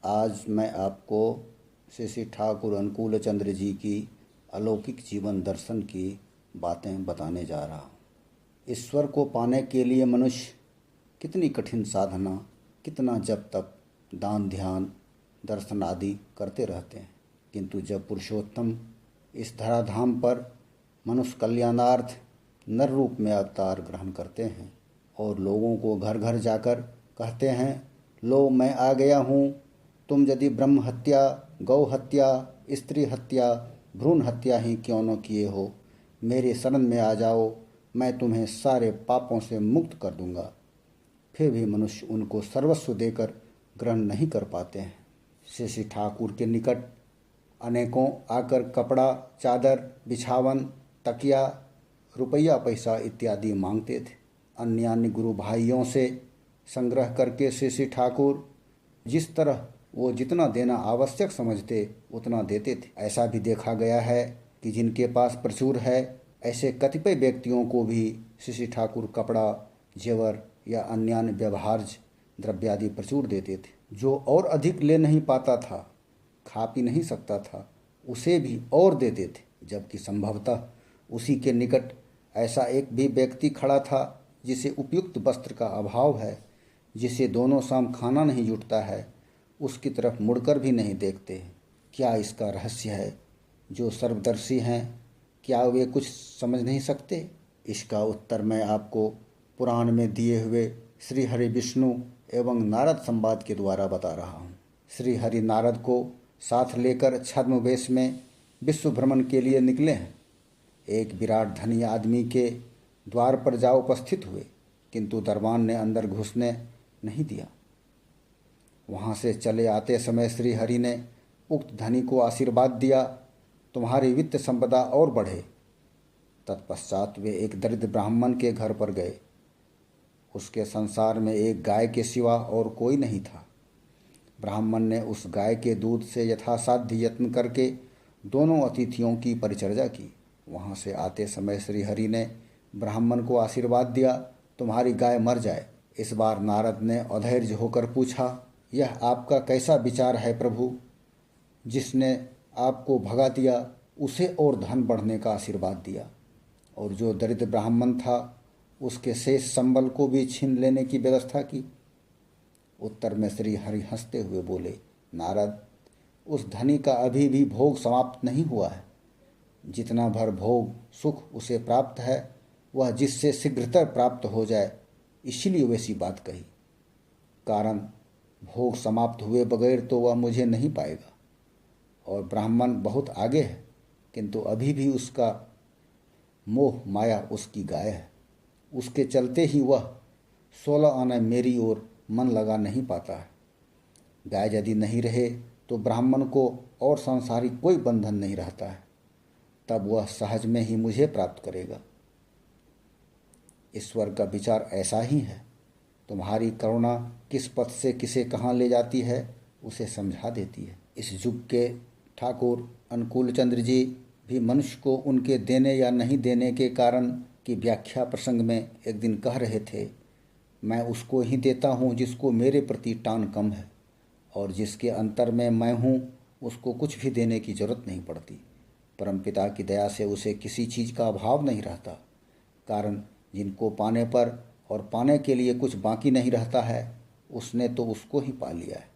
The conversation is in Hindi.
आज मैं आपको श्री श्री ठाकुर अनुकूल चंद्र जी की अलौकिक जीवन दर्शन की बातें बताने जा रहा हूँ। ईश्वर को पाने के लिए मनुष्य कितनी कठिन साधना, कितना जप तप, दान ध्यान, दर्शन आदि करते रहते हैं, किंतु जब पुरुषोत्तम इस धराधाम पर मनुष्य कल्याणार्थ नर रूप में अवतार ग्रहण करते हैं और लोगों को घर घर जाकर कहते हैं, लो मैं आ गया हूँ, तुम यदि ब्रह्म हत्या, गौ हत्या, स्त्री हत्या, भ्रूण हत्या ही क्यों न किए हो, मेरे शरण में आ जाओ, मैं तुम्हें सारे पापों से मुक्त कर दूंगा। फिर भी मनुष्य उनको सर्वस्व देकर ग्रहण नहीं कर पाते हैं। श्री श्री ठाकुर के निकट अनेकों आकर कपड़ा, चादर, बिछावन, तकिया, रुपया पैसा इत्यादि मांगते थे। अन्य गुरु भाइयों से संग्रह करके श्री श्री ठाकुर जिस तरह वो जितना देना आवश्यक समझते उतना देते थे। ऐसा भी देखा गया है कि जिनके पास प्रचुर है, ऐसे कतिपय व्यक्तियों को भी श्री श्री ठाकुर कपड़ा, जेवर या अन्य व्यवहार्य द्रव्यादि प्रचुर देते थे। जो और अधिक ले नहीं पाता था, खा पी नहीं सकता था, उसे भी और देते थे, जबकि संभवतः उसी के निकट ऐसा एक भी व्यक्ति खड़ा था जिसे उपयुक्त वस्त्र का अभाव है, जिसे दोनों शाम खाना नहीं जुटता है, उसकी तरफ मुड़कर भी नहीं देखते। क्या इसका रहस्य है? जो सर्वदर्शी हैं, क्या वे कुछ समझ नहीं सकते? इसका उत्तर मैं आपको पुराण में दिए हुए श्री हरि विष्णु एवं नारद संवाद के द्वारा बता रहा हूँ। श्री हरि नारद को साथ लेकर छद्म वेश में विश्व भ्रमण के लिए निकले हैं। एक विराट धनी आदमी के द्वार पर जा उपस्थित हुए, किंतु दरबान ने अंदर घुसने नहीं दिया। वहाँ से चले आते समय श्री हरि ने उक्त धनी को आशीर्वाद दिया, तुम्हारी वित्त संपदा और बढ़े। तत्पश्चात वे एक दरिद्र ब्राह्मण के घर पर गए। उसके संसार में एक गाय के सिवा और कोई नहीं था। ब्राह्मण ने उस गाय के दूध से यथासाध्य यत्न करके दोनों अतिथियों की परिचर्या की। वहाँ से आते समय श्री हरि ने ब्राह्मण को आशीर्वाद दिया, तुम्हारी गाय मर जाए। इस बार नारद ने अधैर्य होकर पूछा, यह आपका कैसा विचार है प्रभु? जिसने आपको भगा दिया उसे और धन बढ़ने का आशीर्वाद दिया, और जो दरिद्र ब्राह्मण था उसके शेष संबल को भी छीन लेने की व्यवस्था की। उत्तर में श्री हरि हंसते हुए बोले, नारद, उस धनी का अभी भी भोग समाप्त नहीं हुआ है। जितना भर भोग सुख उसे प्राप्त है, वह जिससे शीघ्रतर प्राप्त हो जाए, इसीलिए वैसी बात कही। कारण भोग समाप्त हुए बगैर तो वह मुझे नहीं पाएगा। और ब्राह्मण बहुत आगे है, किंतु अभी भी उसका मोह माया उसकी गाय है। उसके चलते ही वह 16 आने मेरी ओर मन लगा नहीं पाता है। गाय यदि नहीं रहे तो ब्राह्मण को और सांसारिक कोई बंधन नहीं रहता है, तब वह सहज में ही मुझे प्राप्त करेगा। ईश्वर का विचार ऐसा ही है। तुम्हारी करुणा किस पथ से किसे कहाँ ले जाती है, उसे समझा देती है। इस युग के ठाकुर अनुकूल चंद्र जी भी मनुष्य को उनके देने या नहीं देने के कारण की व्याख्या प्रसंग में एक दिन कह रहे थे, मैं उसको ही देता हूँ जिसको मेरे प्रति टान कम है, और जिसके अंतर में मैं हूँ उसको कुछ भी देने की जरूरत नहीं पड़ती। परमपिता की दया से उसे किसी चीज़ का अभाव नहीं रहता। कारण जिनको पाने पर और पाने के लिए कुछ बाकी नहीं रहता है, उसने तो उसको ही पा लिया है।